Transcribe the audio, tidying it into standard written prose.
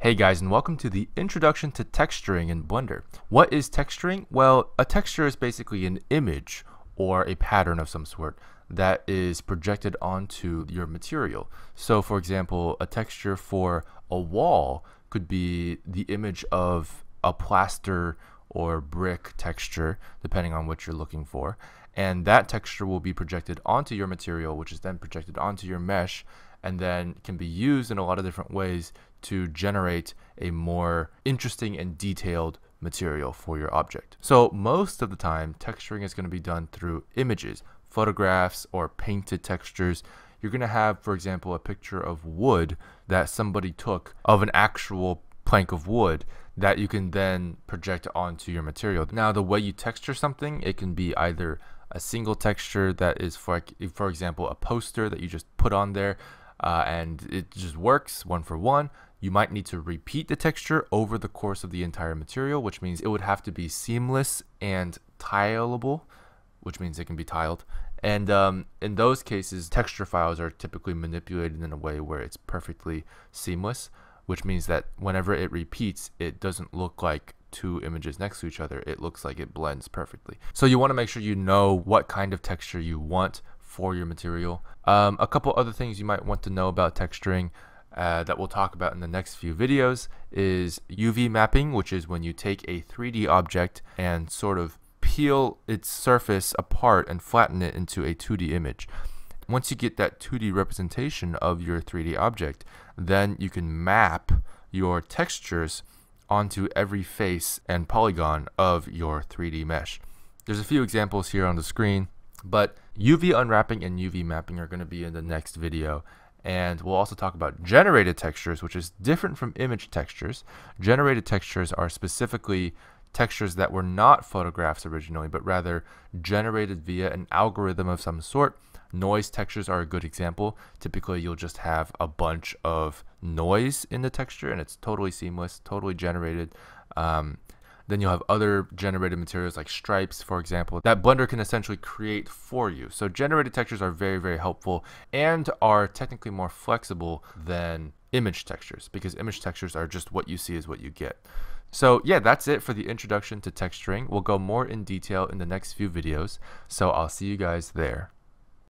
Hey guys, and welcome to the introduction to texturing in Blender. What is texturing? Well, a texture is basically an image or a pattern of some sort that is projected onto your material. So for example, a texture for a wall could be the image of a plaster or brick texture, depending on what you're looking for. And that texture will be projected onto your material, which is then projected onto your mesh, and then can be used in a lot of different ways to generate a more interesting and detailed material for your object. So most of the time, texturing is going to be done through images, photographs, or painted textures. You're going to have, for example, a picture of wood that somebody took of an actual plank of wood that you can then project onto your material. Now, the way you texture something, it can be either a single texture that is, for example, a poster that you just put on there, and it just works one for one. You might need to repeat the texture over the course of the entire material, which means it would have to be seamless and tileable, which means it can be tiled. And in those cases, texture files are typically manipulated in a way where it's perfectly seamless, which means that whenever it repeats, it doesn't look like two images next to each other. It looks like it blends perfectly. So you want to make sure you know what kind of texture you want for your material. A couple other things you might want to know about texturing that we'll talk about in the next few videos is UV mapping, which is when you take a 3D object and sort of peel its surface apart and flatten it into a 2D image. Once you get that 2D representation of your 3D object, then you can map your textures onto every face and polygon of your 3D mesh. There's a few examples here on the screen, but UV unwrapping and UV mapping are going to be in the next video. And we'll also talk about generated textures, which is different from image textures. Generated textures are specifically textures that were not photographs originally, but rather generated via an algorithm of some sort. Noise textures are a good example. Typically, you'll just have a bunch of noise in the texture, and it's totally seamless, totally generated. Then you'll have other generated materials like stripes, for example, that Blender can essentially create for you. So generated textures are very, very helpful and are technically more flexible than image textures, because image textures are just what you see is what you get. So yeah, that's it for the introduction to texturing. We'll go more in detail in the next few videos. So I'll see you guys there.